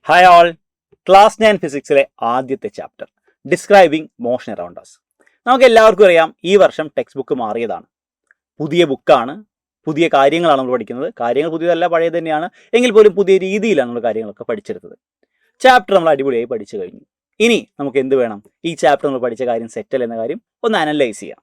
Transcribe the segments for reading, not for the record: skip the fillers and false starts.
Hi all, class 9 ഫിസിക്സിലെ ആദ്യത്തെ chapter describing motion around us. നമുക്ക് എല്ലാവർക്കും അറിയാം, ഈ വർഷം ടെക്സ്റ്റ് ബുക്ക് മാറിയതാണ്. പുതിയ ബുക്കാണ്, പുതിയ കാര്യങ്ങളാണ് നമ്മൾ പഠിക്കുന്നത്. കാര്യങ്ങൾ പുതിയതല്ല, പഴയത് തന്നെയാണ്, എങ്കിൽ പോലും പുതിയ രീതിയിലാണ് നമ്മൾ കാര്യങ്ങളൊക്കെ പഠിച്ചെടുത്തത്. ചാപ്റ്റർ നമ്മൾ അടിപൊളിയായി പഠിച്ചു കഴിഞ്ഞു. ഇനി നമുക്ക് എന്ത് വേണം? ഈ ചാപ്റ്റർ നമ്മൾ പഠിച്ച കാര്യം സെറ്റൽ എന്ന കാര്യം ഒന്ന് അനലൈസ് ചെയ്യാം.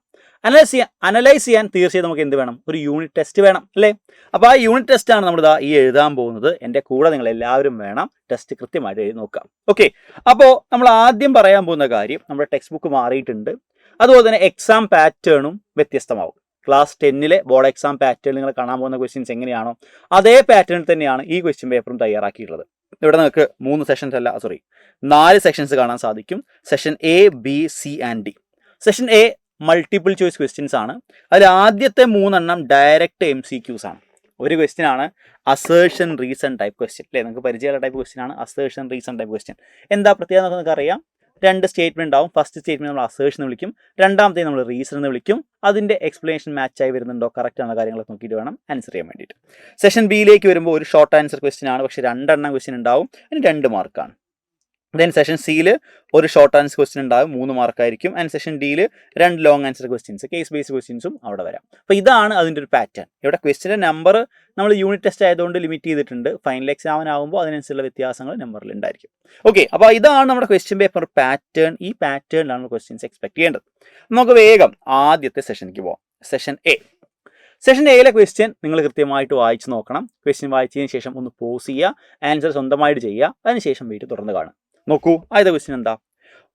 അനലൈസ് ചെയ്യാൻ തീർച്ചയായും നമുക്ക് എന്ത് വേണം? ഒരു യൂണിറ്റ് ടെസ്റ്റ് വേണം, അല്ലേ? അപ്പോൾ ആ യൂണിറ്റ് ടെസ്റ്റ് ആണ് നമ്മൾ ഈ എഴുതാൻ പോകുന്നത്. എൻ്റെ കൂടെ നിങ്ങൾ എല്ലാവരും വേണം ടെസ്റ്റ് കൃത്യമായിട്ട് എഴുതി നോക്കാം. ഓക്കെ, അപ്പോൾ നമ്മൾ ആദ്യം പറയാൻ പോകുന്ന കാര്യം, നമ്മുടെ ടെക്സ്റ്റ് ബുക്ക് മാറിയിട്ടുണ്ട്. അതുപോലെ തന്നെ എക്സാം പാറ്റേണും വ്യത്യസ്തമാവും. ക്ലാസ് 10 ബോർഡ് എക്സാം പാറ്റേൺ നിങ്ങൾ കാണാൻ പോകുന്ന ക്വസ്റ്റ്യൻസ് എങ്ങനെയാണോ അതേ പാറ്റേണിൽ തന്നെയാണ് ഈ ക്വസ്റ്റ്യൻ പേപ്പറും തയ്യാറാക്കിയിട്ടുള്ളത്. ഇവിടെ നിങ്ങൾക്ക് 4 സെക്ഷൻസ് കാണാൻ സാധിക്കും. Session A, B, C and D. Session A multiple choice questions ആണ്. അതിൽ ആദ്യത്തെ 3 ഡയറക്റ്റ് MCQs ആണ്. ഒരു ക്വസ്റ്റ്യൻ ആണ് അസേർഷൻ റീസൺ ടൈപ്പ് ക്വസ്റ്റ്യൻ, അല്ലേ? നിങ്ങൾക്ക് പരിചയമുള്ള ടൈപ്പ് ക്വസ്റ്റ്യൻ ആണ് അസേർഷൻ റീസൺ ടൈപ്പ് ക്വസ്റ്റ്യൻ. എന്താ പ്രത്യേകത നമുക്ക് അറിയാം. 2 സ്റ്റേറ്റ്മെന്റ് ഉണ്ടാവും. ഫസ്റ്റ് സ്റ്റേറ്റ്മെന്റ് നമ്മൾ അസേർഷൻ എന്ന് വിളിക്കും, രണ്ടാമത്തെ നമ്മൾ റീസൺ എന്ന് വിളിക്കും. അതിന്റെ എക്സ്പ്ലനേഷൻ മാച്ച് ആയി വരുന്നുണ്ടോ, കറക്റ്റ് ആണോ കാര്യങ്ങളൊക്കെ നോക്കിയിട്ട് വേണം ആൻസർ ചെയ്യാൻ വേണ്ടിയിട്ട്. സെഷൻ ബിയിലേക്ക് വരുമ്പോൾ ഒരു ഷോർട്ട് ആൻസർ ക്വസ്റ്റ്യൻ ആണ്, പക്ഷേ 2 ക്വസ്റ്റ്യൻ ഉണ്ടാവും, അതിന് 2 മാർക്കാണ്. ദെൻ സെഷൻ സിയിൽ ഒരു ഷോർട്ട് ആൻസർ ക്വസ്റ്റ്യൻ ഉണ്ടാവും, 3 മാർക്കായിരിക്കും. ആൻഡ് സെഷൻ ഡിയിൽ 2 long answer questions, case based ക്വസ്റ്റ്യൻസും അവിടെ വരാം. അപ്പോൾ ഇതാണ് അതിൻ്റെ ഒരു പാറ്റേൺ. ഇവിടെ ക്വസ്റ്റ്യൻ്റെ നമ്പർ നമ്മൾ യൂണിറ്റ് ടെസ്റ്റ് ആയതുകൊണ്ട് ലിമിറ്റ് ചെയ്തിട്ടുണ്ട്. ഫൈനൽ എക്സാമിനാകുമ്പോൾ അതിനനുസരിച്ചുള്ള വ്യത്യാസങ്ങൾ നമ്പറിൽ ഉണ്ടായിരിക്കും. ഓക്കെ, അപ്പോൾ ഇതാണ് നമ്മുടെ ക്വസ്റ്റ്യൻ പേപ്പർ പാറ്റേൺ. ഈ പാറ്റേണിലാണ് ക്വസ്റ്റ്യൻസ് എക്സ്പെക്ട് ചെയ്യേണ്ടത്. നമുക്ക് വേഗം ആദ്യത്തെ സെഷനിലേക്ക് പോകാം. Session A. സെഷൻ എയിലെ ക്വസ്റ്റ്യൻ നിങ്ങൾ കൃത്യമായിട്ട് വായിച്ച് നോക്കണം. ക്വസ്റ്റ്യൻ വായിച്ചതിന് ശേഷം ഒന്ന് പോസ് ചെയ്യുക, ആൻസർ സ്വന്തമായിട്ട് ചെയ്യുക, അതിനുശേഷം വീട്ടിൽ തുറന്ന് കാണുക. നോക്കൂ, ആദ്യത്തെ ക്വസ്റ്റ്യൻ എന്താ?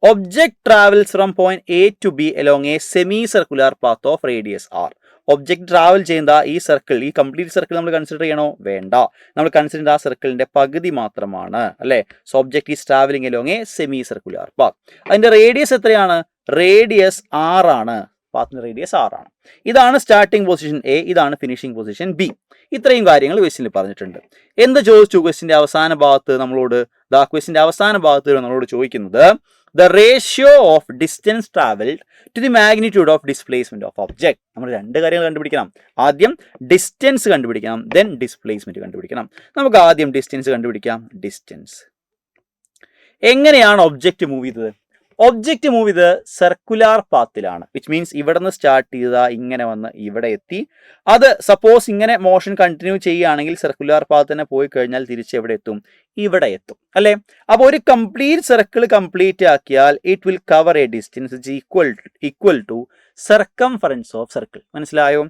Object travels from point A to B along a semi circular path of radius R. Object travel ചെയ്യുന്ന ഈ സർക്കിൾ, ഈ കംപ്ലീറ്റ് സർക്കിൾ നമ്മൾ കൺസിഡർ ചെയ്യണോ? വേണ്ട. നമ്മൾ കൺസിഡർ ചെയ്യുന്ന ആ സർക്കിളിന്റെ പകുതി മാത്രമാണ്, അല്ലേ? So object is travelling along a semi circular path. അതിന്റെ റേഡിയസ് എത്രയാണ്? റേഡിയസ് 6 ആണ്. പാത്തിന്റെ റേഡിയസ് 6 ആണ്. ഇതാണ് സ്റ്റാർട്ടിംഗ് പൊസിഷൻ എ, ഇതാണ് ഫിനിഷിംഗ് പൊസിഷൻ ബി. ഇത്രയും കാര്യങ്ങൾ ക്വസ്റ്റ്യനിൽ പറഞ്ഞിട്ടുണ്ട്. എന്ത് ചോദിച്ചു? ക്വസ്റ്റ്യന്റെ അവസാന ഭാഗത്ത് നമ്മളോട് നമ്മളോട് ചോദിക്കുന്നത് the ratio of distance travelled to the magnitude of displacement of object. നമ്മൾ 2 കാര്യങ്ങൾ കണ്ടുപിടിക്കണം. ആദ്യം ഡിസ്റ്റൻസ് കണ്ടുപിടിക്കണം, ദെൻ ഡിസ്പ്ലേസ്മെന്റ് കണ്ടുപിടിക്കണം. നമുക്ക് ആദ്യം ഡിസ്റ്റൻസ് കണ്ടുപിടിക്കാം. ഡിസ്റ്റൻസ് എങ്ങനെയാണ് ഒബ്ജക്റ്റ് മൂവ് ചെയ്തത്? ഒബ്ജക്റ്റ് മൂവ് ചെയ്ത് സർക്കുലാർ പാത്തിലാണ്, വിച്ച് മീൻസ് ഇവിടെ നിന്ന് സ്റ്റാർട്ട് ചെയ്താ ഇങ്ങനെ വന്ന് ഇവിടെ എത്തി. അത് സപ്പോസ് ഇങ്ങനെ മോഷൻ കണ്ടിന്യൂ ചെയ്യുകയാണെങ്കിൽ സർക്കുലാർ പാത്ത് തന്നെ പോയി കഴിഞ്ഞാൽ തിരിച്ച് എവിടെ എത്തും? ഇവിടെ എത്തും, അല്ലേ? അപ്പോൾ ഒരു കംപ്ലീറ്റ് സർക്കിൾ കംപ്ലീറ്റ് ആക്കിയാൽ it will cover a distance equal to circumference of circle. മനസ്സിലായോ?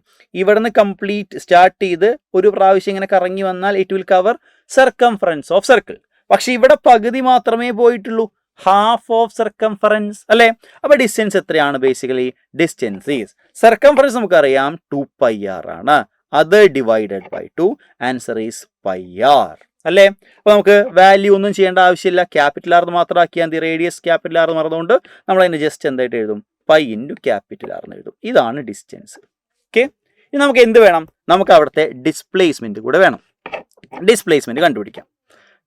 ഇവിടെ നിന്ന് കംപ്ലീറ്റ് സ്റ്റാർട്ട് ചെയ്ത് ഒരു പ്രാവശ്യം ഇങ്ങനെ കറങ്ങി വന്നാൽ it will cover circumference of circle. പക്ഷെ ഇവിടെ പകുതി മാത്രമേ പോയിട്ടുള്ളൂ, ഹാഫ് ഓഫ് സർക്കംഫറൻസ്, അല്ലേ? അപ്പൊ ഡിസ്റ്റൻസ് എത്രയാണ്? ബേസിക്കലി ഡിസ്റ്റൻസ് ഈസ് സർക്കംഫറൻസ് നമുക്കറിയാം 2πr ആണ്. അത് divided by 2, answer is πr, അല്ലേ? അപ്പൊ നമുക്ക് വാല്യൂ ഒന്നും ചെയ്യേണ്ട ആവശ്യമില്ല, ക്യാപിറ്റൽ ആർ മാത്രം ആക്കിയാൽ മതി. റേഡിയസ് ക്യാപിറ്റൽ ആർ മറന്നുകൊണ്ട് നമ്മൾ അതിന് ജസ്റ്റ് എന്തായിട്ട് എഴുതും? π × ക്യാപിറ്റൽ ആർ എന്ന് എഴുതും. ഇതാണ് ഡിസ്റ്റൻസ്. ഓക്കെ, ഇനി നമുക്ക് എന്ത് വേണം? നമുക്ക് അവിടുത്തെ ഡിസ്പ്ലേസ്മെന്റ് കൂടെ വേണം. ഡിസ്പ്ലേസ്മെന്റ് കണ്ടുപിടിക്കാം.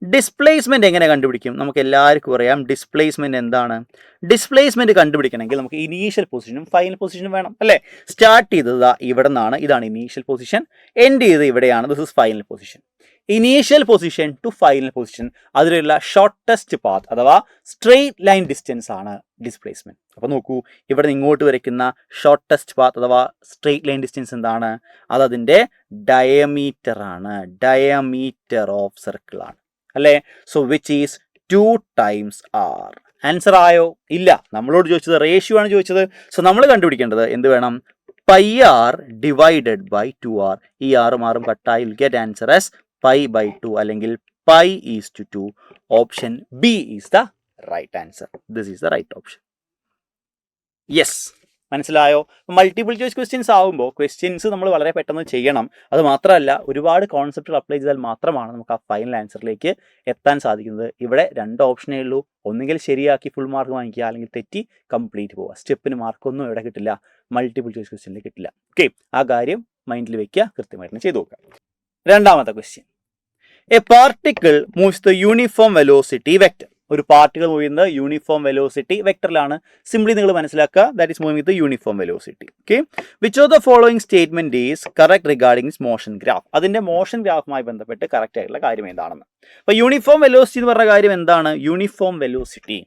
ഡിസ്പ്ലേസ്മെന്റ് എങ്ങനെ കണ്ടുപിടിക്കും? നമുക്ക് എല്ലാവർക്കും അറിയാം ഡിസ്പ്ലേസ്മെന്റ് എന്താണ്. ഡിസ്പ്ലേസ്മെന്റ് കണ്ടുപിടിക്കണമെങ്കിൽ നമുക്ക് ഇനീഷ്യൽ പൊസിഷനും ഫൈനൽ പൊസിഷനും വേണം, അല്ലേ? സ്റ്റാർട്ട് ചെയ്തത് ഇവിടെ നിന്നാണ്, ഇതാണ് ഇനീഷ്യൽ പൊസിഷൻ. എൻഡ് ചെയ്ത് ഇവിടെയാണ്, this is final position. Initial position to final position, അതിലുള്ള ഷോർട്ടസ്റ്റ് പാത്ത് അഥവാ സ്ട്രെയിറ്റ് ലൈൻ ഡിസ്റ്റൻസ് ആണ് ഡിസ്പ്ലേസ്മെന്റ്. അപ്പോൾ നോക്കൂ, ഇവിടെ നിന്ന് ഇങ്ങോട്ട് വരയ്ക്കുന്ന ഷോർട്ടസ്റ്റ് പാത്ത് അഥവാ സ്ട്രെയിറ്റ് ലൈൻ ഡിസ്റ്റൻസ് എന്താണ്? അത് അതിൻ്റെ ഡയമീറ്റർ ആണ്. ഡയമീറ്റർ ഓഫ് സർക്കിൾ ആണ്, അല്ലേ? So which is 2 times r. Answer ആയോ? ഇല്ല, നമ്മളോട് ചോദിച്ചത് റേഷ്യോ ആണ് ചോദിച്ചത്. സോ നമ്മൾ കണ്ടുപിടിക്കേണ്ടത് എന്ത് വേണം? πr divided by 2r. ഈ 6 മാറും കട്ടായി, വിൽ ഗെറ്റ് ആൻസർ ആസ് π/2 അല്ലെങ്കിൽ π:2. Option B is the right answer. This is the right option. Yes, മനസ്സിലായോ? മൾട്ടിപ്പിൾ ചോയ്സ് ക്വസ്റ്റ്യൻസ് ആകുമ്പോൾ ക്വസ്റ്റ്യൻസ് നമ്മൾ വളരെ പെട്ടെന്ന് ചെയ്യണം. അത് മാത്രമല്ല, ഒരുപാട് കോൺസെപ്റ്റുകൾ അപ്ലൈ ചെയ്താൽ മാത്രമാണ് നമുക്ക് ആ ഫൈനൽ ആൻസറിലേക്ക് എത്താൻ സാധിക്കുന്നത്. ഇവിടെ 2 ഓപ്ഷനേ ഉള്ളൂ. ഒന്നുകിൽ ശരിയാക്കി ഫുൾ മാർക്ക് വാങ്ങിക്കുക, അല്ലെങ്കിൽ തെറ്റി കംപ്ലീറ്റ് പോവുക. സ്റ്റെപ്പിന് മാർക്കൊന്നും ഇവിടെ കിട്ടില്ല, മൾട്ടിപ്പിൾ ചോയ്സ് ക്വസ്റ്റ്യനിൽ കിട്ടില്ല. ഓക്കെ, ആ കാര്യം മൈൻഡിൽ വെക്കുക, കൃത്യമായിട്ട് ചെയ്തു നോക്കുക. രണ്ടാമത്തെ question, A particle moves the uniform velocity vector. ഒരു പാർട്ടികൾ മൂവ് ചെയ്യുന്നത് യൂണിഫോം വെലോസിറ്റി വെക്ടറിലാണ്. സിംപ്ലി നിങ്ങൾ മനസ്സിലാക്കുക, that is moving with uniform velocity. Okay, which of the following statement is correct regarding motion graph? അതിന്റെ മോഷൻ ഗ്രാഫുമായി ബന്ധപ്പെട്ട് കറക്റ്റ് ആയിട്ടുള്ള കാര്യം എന്താണെന്ന്. അപ്പോൾ യൂണിഫോം വെലോസിറ്റി എന്ന് പറഞ്ഞ കാര്യം എന്താണ്? Uniform velocity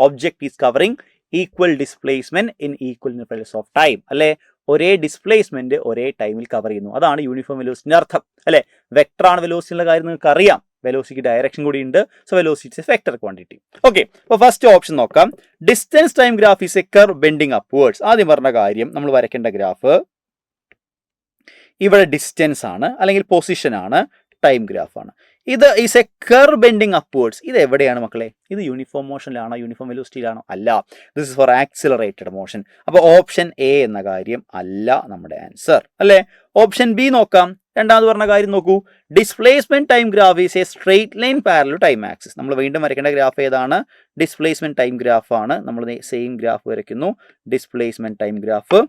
object is covering equal displacement in equal intervals of time. അല്ലെ, ഒരേ ഡിസ്പ്ലേസ്മെന്റ് ഒരേ ടൈമിൽ കവർ ചെയ്യുന്നു. അതാണ് യൂണിഫോം വെലോസിറ്റിന്റെ അർത്ഥം. അല്ലെ, വെക്ടറാണ് വെലോസിറ്റിയുള്ള കാര്യം നിങ്ങൾക്ക് അറിയാം. വെലോസിറ്റിക്ക് ഡയറക്ഷൻ കൂടി ഉണ്ട്. So velocity is vector quantity. Okay, അപ്പോൾ ഫസ്റ്റ് ഓപ്ഷൻ നോക്കാം. Distance time graph is a curve bending upwards. ആദ്യം പറഞ്ഞ കാര്യം, നമ്മൾ വരയ്ക്കേണ്ട ഗ്രാഫ് ഇവിടെ ഡിസ്റ്റൻസ് ആണ്, അല്ലെങ്കിൽ പൊസിഷൻ ആണ്, ടൈം ഗ്രാഫ് ആണ്. ഇത് is a curve bending upwards. ഇത് എവിടെയാണ് മക്കളെ? ഇത് യൂണിഫോം മോഷനിലാണോ, യൂണിഫോം വെലോസിറ്റിയിലാണോ? അല്ല, this is for accelerated motion. അപ്പോൾ ഓപ്ഷൻ എ എന്ന കാര്യം അല്ല നമ്മുടെ ആൻസർ. അല്ലേ, ഓപ്ഷൻ ബി നോക്കാം. രണ്ടാമത് പറഞ്ഞ കാര്യം നോക്കൂ. Displacement time graph is a straight line parallel time axis. നമ്മൾ വീണ്ടും വരയ്ക്കേണ്ട ഗ്രാഫ് ഏതാണ്? ഡിസ്പ്ലേസ്മെന്റ് ടൈം ഗ്രാഫ് ആണ്. നമ്മൾ സെയിം ഗ്രാഫ് വരയ്ക്കുന്നു. Displacement time graph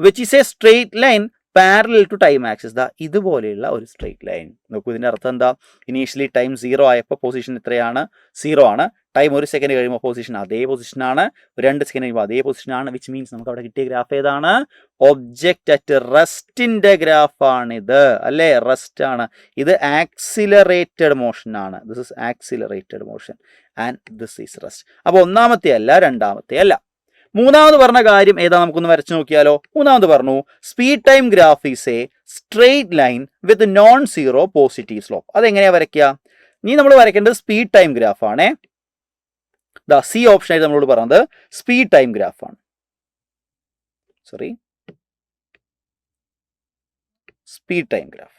which is a straight line parallel to time axis. ദാ ഇതുപോലെയുള്ള ഒരു സ്ട്രെയിറ്റ് ലൈൻ. നോക്കൂ, ഇതിന്റെ അർത്ഥം എന്താ? ഇനീഷ്യലി ടൈം 0 ആയപ്പോൾ പൊസിഷൻ എത്രയാണ്? 0 ആണ്. ടൈം 1 സെക്കൻഡ് കഴിയുമ്പോൾ പൊസിഷൻ അതേ പൊസിഷനാണ്. 2 സെക്കൻഡ് കഴിയുമ്പോൾ അതേ പൊസിഷനാണ്. വിച്ച് മീൻസ് നമുക്ക് അവിടെ കിട്ടിയ ഗ്രാഫ് ഏതാണ്? ഒബ്ജക്റ്റ് അറ്റ് റെസ്റ്റിന്റെ ഗ്രാഫാണിത്. അല്ലേ, റെസ്റ്റ് ആണ്. ഇത് ആക്സിലറേറ്റഡ് മോഷൻ ആണ്. This is accelerated motion and this is rest. അപ്പോൾ ഒന്നാമത്തെ അല്ല, രണ്ടാമത്തെ അല്ല. മൂന്നാമത് പറഞ്ഞ കാര്യം ഏതാ? നമുക്കൊന്ന് വരച്ചു നോക്കിയാലോ. മൂന്നാമത് പറഞ്ഞു speed time graph is a straight line with non zero positive slope. അതെങ്ങനെയാ വരയ്ക്കുക? ഇനി നമ്മൾ വരയ്ക്കേണ്ടത് സ്പീഡ് ടൈം ഗ്രാഫ് ആണ്. ദാ സി ഓപ്ഷൻ ആയിട്ട് നമ്മളോട് പറഞ്ഞത് സ്പീഡ് ടൈം ഗ്രാഫ് ആണ്. Sorry, speed time graph.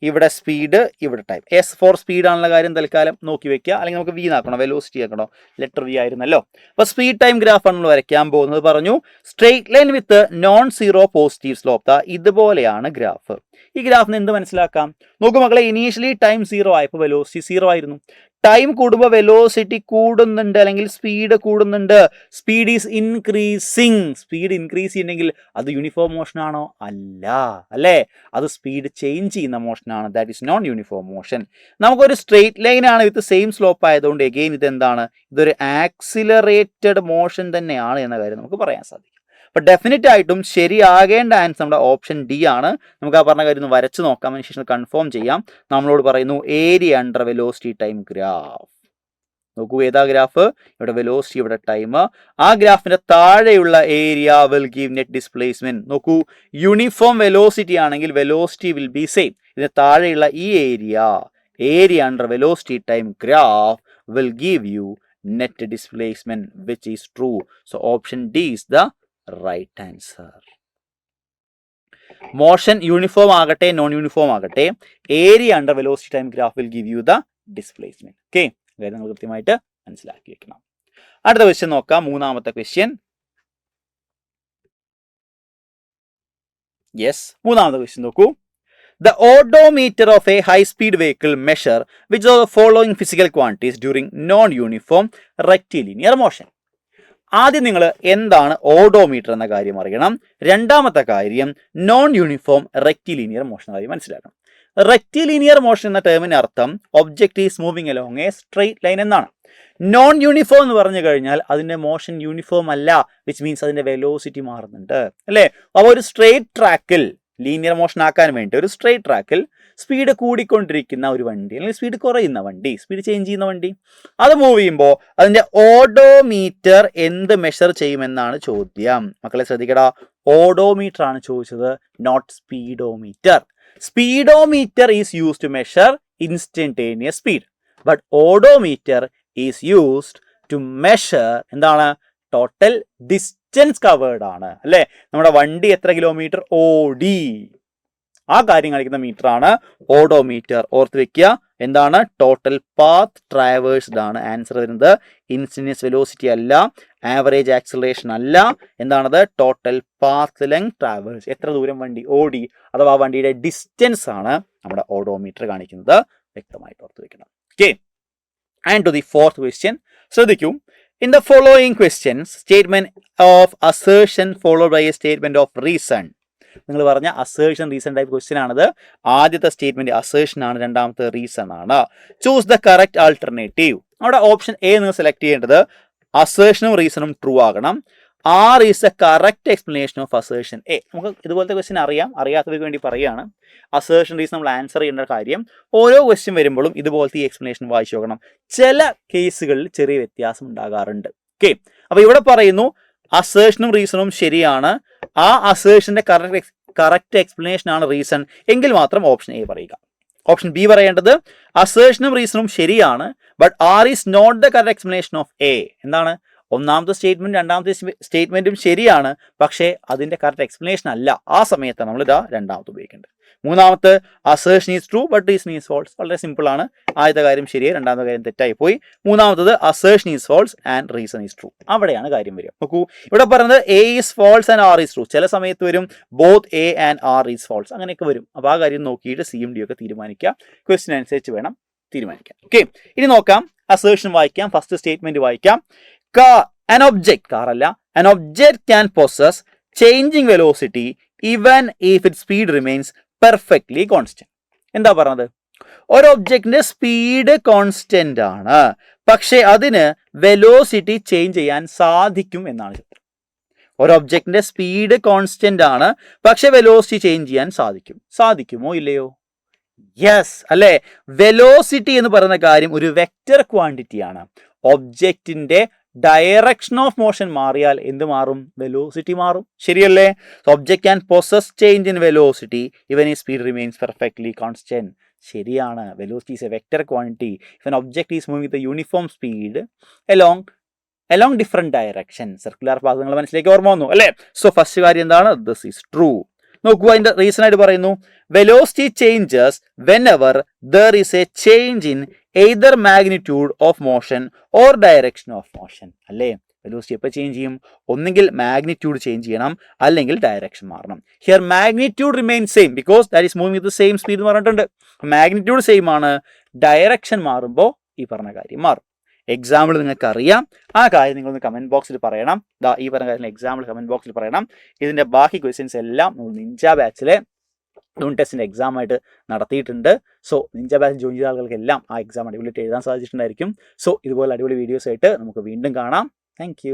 ഇവിടെ സ്പീഡ്, ഇവിടെ ടൈം. എസ് ഫോർ സ്പീഡ് ആണുള്ള കാര്യം തൽക്കാലം നോക്കി വെക്കുക. അല്ലെങ്കിൽ നമുക്ക് വി ആക്കണോ, വെലോസിറ്റി ആക്കണോ? ലെറ്റർ വി ആയിരുന്നല്ലോ. അപ്പോൾ സ്പീഡ് ടൈം ഗ്രാഫ് ആണ് നമ്മൾ വരയ്ക്കാൻ പോകുന്നത്. പറഞ്ഞു straight line with non zero positive slope. ഇതുപോലെയാണ് ഗ്രാഫ്. ഈ ഗ്രാഫിന് എന്ത് മനസ്സിലാക്കാം? നോക്കൂ മക്കളെ, ഇനീഷ്യലി ടൈം 0 ആയപ്പോൾ വെലോസിറ്റി 0 ആയിരുന്നു. ടൈം കൂടുമ്പോൾ വെലോസിറ്റി കൂടുന്നുണ്ട്, അല്ലെങ്കിൽ സ്പീഡ് കൂടുന്നുണ്ട്. Speed is increasing. Speed increase ചെയ്യുന്നെങ്കിൽ അത് യൂണിഫോം മോഷൻ ആണോ? അല്ല. അല്ലേ, അത് സ്പീഡ് ചേഞ്ച് ചെയ്യുന്ന മോഷനാണ്. That is non uniform motion. നമുക്കൊരു സ്ട്രെയിറ്റ് ലൈൻ ആണ് വിത്ത് സെയിം സ്ലോപ്പ് ആയതുകൊണ്ട് എഗെയിൻ ഇത് എന്താണ്? ഇതൊരു ആക്സിലറേറ്റഡ് മോഷൻ തന്നെയാണ് എന്ന കാര്യം നമുക്ക് പറയാൻ സാധിക്കും. അപ്പോൾ ഡെഫിനറ്റ് ആയിട്ടും ശരിയാകേണ്ട ആൻസർ നമ്മുടെ ഓപ്ഷൻ ഡി ആണ്. നമുക്ക് ആ പറഞ്ഞ കാര്യം ഒന്ന് വരച്ച് നോക്കാം, അതിന് ശേഷം കൺഫേം ചെയ്യാം. നമ്മളോട് പറയുന്നു area under velocity time graph. നോക്കൂ, ഏതാ ഗ്രാഫ്? ഇവിടെ വെലോസിറ്റി, ഇവിടെ ടൈം. ആ ഗ്രാഫിന്റെ താഴെയുള്ള area will give net displacement. നോക്കൂ, യൂണിഫോം വെലോസിറ്റി ആണെങ്കിൽ വെലോസിറ്റി വിൽ ബി സെയിം. ഇതിന് താഴെയുള്ള ഈ area under velocity time graph will give you net displacement which is true. So option D is the right answer. Motion uniform ആകട്ടെ non uniform ആകട്ടെ, area under velocity time graph will give you the displacement. Okay, അതായത് നമ്മൾ കൃത്യമായിട്ട് മനസ്സിലാക്കി വെക്കണം. അടുത്ത question നോക്കാം. മൂന്നാമത്തെ ക്വസ്റ്റ്യൻ. യെസ്, മൂന്നാമത്തെ ക്വസ്റ്റ്യൻ നോക്കൂ. The odometer of a high-speed vehicle measure which of the following physical quantities during non-uniform rectilinear motion. ആദ്യം നിങ്ങൾ എന്താണ് ഓഡോമീറ്റർ എന്ന കാര്യം അറിയണം. രണ്ടാമത്തെ കാര്യം നോൺ യൂണിഫോം റെക്റ്റിലീനിയർ മോഷൻ കാര്യം മനസ്സിലാക്കണം. റെക്റ്റിലീനിയർ മോഷൻ എന്ന ടേമിന് അർത്ഥം object is moving along A straight line എന്നാണ്. നോൺ യൂണിഫോം എന്ന് പറഞ്ഞു കഴിഞ്ഞാൽ അതിന്റെ മോഷൻ യൂണിഫോം അല്ല, വിച്ച് മീൻസ് അതിന്റെ വെലോസിറ്റി മാറുന്നുണ്ട്. അല്ലേ, അപ്പോൾ ഒരു സ്ട്രെയിറ്റ് ട്രാക്കിൽ ലീനിയർ മോഷൻ ആക്കാൻ വേണ്ടി ഒരു സ്ട്രെയിറ്റ് ട്രാക്കിൽ സ്പീഡ് കൂടിക്കൊണ്ടിരിക്കുന്ന ഒരു വണ്ടി, അല്ലെങ്കിൽ സ്പീഡ് കുറയുന്ന വണ്ടി, സ്പീഡ് ചേഞ്ച് ചെയ്യുന്ന വണ്ടി, അത് മൂവ് ചെയ്യുമ്പോൾ അതിന്റെ ഓഡോമീറ്റർ എന്ത് മെഷർ ചെയ്യുമെന്നാണ് ചോദ്യം. മക്കളെ ശ്രദ്ധിക്കടാ, ഓഡോമീറ്റർ ആണ് ചോദിച്ചത്, not speedometer. Speedometer is used to measure instantaneous speed, but odometer is used to measure എന്താണ്? ടോട്ടൽ ഡിസ്റ്റൻസ് കവേർഡ് ആണ്. അല്ലേ, നമ്മുടെ വണ്ടി എത്ര കിലോമീറ്റർ ഓടി, ആ കാര്യം കാണിക്കുന്ന മീറ്റർ ആണ് ഓഡോമീറ്റർ. ഓർത്ത് വെക്കുക, എന്താണ്? ടോട്ടൽ പാത്ത് ട്രാവേഴ്സ്ഡ് ആണ്. ആൻസർ വരുന്നത് ഇൻസ്റ്റന്റേനിയസ് വെലോസിറ്റി അല്ല, ആവറേജ് ആക്സിലറേഷൻ അല്ല. എന്താണത്? ടോട്ടൽ പാത്ത് ലെങ്ത് ട്രാവേഴ്സ്, എത്ര ദൂരം വണ്ടി ഓടി, അഥവാ വണ്ടിയുടെ ഡിസ്റ്റൻസ് ആണ് നമ്മുടെ ഓഡോമീറ്റർ കാണിക്കുന്നത്. വ്യക്തമായിട്ട് ഓർത്ത് വെക്കണം. Okay, and to the fourth question. ശ്രദ്ധിക്കൂ. In the following questions, statement of assertion followed by a statement of reason. നിങ്ങൾ പറഞ്ഞ അസേർഷൻ റീസൺ ടൈപ്പ് ക്വസ്റ്റ്യൻ ആണത്. ആദ്യത്തെ സ്റ്റേറ്റ്മെന്റ് അസേർഷൻ ആണ്, രണ്ടാമത്തെ റീസൺ ആണ്. Choose the correct alternative. അവിടെ ഓപ്ഷൻ എ നിങ്ങൾ സെലക്ട് ചെയ്യേണ്ടത് അസേഷനും റീസണും ട്രൂ ആകണം. R is a correct explanation of assertion A. നമുക്ക് ഇതുപോലത്തെ ക്വസ്റ്റ്യൻ അറിയാത്തവർക്ക് വേണ്ടി പറയുകയാണ്. അസേഷൻ റീസൺ നമ്മൾ ആൻസർ ചെയ്യേണ്ട കാര്യം ഓരോ ക്വസ്റ്റ്യൻ വരുമ്പോഴും ഇതുപോലത്തെ ഈ എക്സ്പ്ലനേഷൻ വായിച്ചു നോക്കണം. ചില കേസുകളിൽ ചെറിയ വ്യത്യാസം ഉണ്ടാകാറുണ്ട്. ഓക്കെ, അപ്പൊ ഇവിടെ പറയുന്നു അസേഷനും റീസണും ശരിയാണ്, ആ അസേഷന്റെ കറക്റ്റ് എക്സ്പ്ലനേഷൻ ആണ് റീസൺ എങ്കിൽ മാത്രം ഓപ്ഷൻ എ പറയുക. ഓപ്ഷൻ ബി പറയേണ്ടത് അസേഷനും റീസണും ശരിയാണ്, but R is not the correct explanation of A. എന്താണ്? ഒന്നാമത്തെ സ്റ്റേറ്റ്മെന്റ് രണ്ടാമത്തെ സ്റ്റേറ്റ്മെന്റും ശരിയാണ്, പക്ഷേ അതിന്റെ കറക്റ്റ് എക്സ്പ്ലനേഷൻ അല്ല. ആ സമയത്താണ് നമ്മൾ ഇതാ രണ്ടാമത്തെ ഉപയോഗിക്കേണ്ടത്. മൂന്നാമത്തെ assertion is true but reason is false. വളരെ സിമ്പിൾ ആണ്. ആദ്യത്തെ കാര്യം ശരിയായി, രണ്ടാമത്തെ കാര്യം തെറ്റായി പോയി. മൂന്നാമത്തത് assertion is false and reason is true. അവിടെയാണ് കാര്യം വരിക. നോക്കൂ, ഇവിടെ പറയുന്നത് A is false and R is true. ചില സമയത്ത് വരും both A and R is false, അങ്ങനെയൊക്കെ വരും. അപ്പോൾ ആ കാര്യം നോക്കിയിട്ട് സി എം ഡി ഒക്കെ തീരുമാനിക്കുക. ക്വസ്റ്റ്യൻ അനുസരിച്ച് വേണം തീരുമാനിക്കാം. ഓക്കെ, ഇനി നോക്കാം. അസേഷൻ വായിക്കാം. ഫസ്റ്റ് സ്റ്റേറ്റ്മെന്റ് വായിക്കാം. An object, car അല്ല, an object can possess changing velocity even if its speed remains perfectly constant. എന്താ പറഞ്ഞത്? ഒരു ഒബ്ജക്റ്റിന്റെ സ്പീഡ് കോൺസ്റ്റന്റ് ആണ്, പക്ഷെ അതിന് വെലോസിറ്റി ചേഞ്ച് ചെയ്യാൻ സാധിക്കും എന്നാണ് ചിത്രം. ഒരു ഒബ്ജക്റ്റിന്റെ സ്പീഡ് കോൺസ്റ്റന്റ് ആണ്, പക്ഷെ വെലോസിറ്റി ചേഞ്ച് ചെയ്യാൻ സാധിക്കുമോ ഇല്ലയോ? യെസ് അല്ലെ. വെലോസിറ്റി എന്ന് പറയുന്ന കാര്യം ഒരു വെക്റ്റർ ക്വാണ്ടിറ്റി ആണ്. ഒബ്ജക്റ്റിന്റെ ഡയറക്ഷൻ ഓഫ് മോഷൻ മാറിയാൽ എന്ത് മാറും? വെലോസിറ്റി മാറും. ശരിയല്ലേ? Object can possess change in velocity ഇവൻ ഈ സ്പീഡ് റിമെയിൻസ് പെർഫെക്റ്റ്ലി കോൺസ്റ്റന്റ്. ശരിയാണ്. Velocity is A vector quantity if an object is moving with a uniform speed along different direction. Circular path നിങ്ങൾ മനസ്സിലേക്ക് ഓർമ്മ വന്നു അല്ലേ? സോ ഫസ്റ്റ് കാര്യം എന്താണ്? This is true. നോക്കൂ, അതിന്റെ റീസൺ ആയിട്ട് പറയുന്നു velocity changes whenever there is a change in either magnitude of motion or direction of motion. അല്ലേ? വെലോസിറ്റി എപ്പോൾ ചേഞ്ച് ചെയ്യും? ഒന്നെങ്കിൽ മാഗ്നിറ്റ്യൂഡ് ചേഞ്ച് ചെയ്യണം, അല്ലെങ്കിൽ ഡയറക്ഷൻ മാറണം. Here magnitude remain same because that is moving with the same speed എന്ന് പറഞ്ഞിട്ടുണ്ട്. Magnitude same ആണ്, ഡയറക്ഷൻ മാറുമ്പോൾ ഈ പറഞ്ഞ കാര്യം മാറും. എക്സാമ്പിൾ നിങ്ങൾക്ക് അറിയാം, ആ കാര്യം നിങ്ങളൊന്ന് കമന്റ് ബോക്സിൽ പറയണം. ഈ പറഞ്ഞ കാര്യം എക്സാമ്പിൾ കമന്റ് ബോക്സിൽ പറയണം. ഇതിന്റെ ബാക്കി ക്വസ്റ്റ്യൻസ് എല്ലാം നിഞ്ച ബാച്ചിലെ യൂണിറ്റ് ടെസ്റ്റിന്റെ എക്സാം ആയിട്ട് നടത്തിയിട്ടുണ്ട്. സോ നിഞ്ച ബാച്ച് ജോയിൻ ചെയ്ത ആളുകൾക്കെല്ലാം ആ എക്സാം അടിപൊളിയായിട്ട് എഴുതാൻ സാധിച്ചിട്ടുണ്ടായിരിക്കും. സോ ഇതുപോലെ അടിപൊളി വീഡിയോസ് ആയിട്ട് നമുക്ക് വീണ്ടും കാണാം. താങ്ക്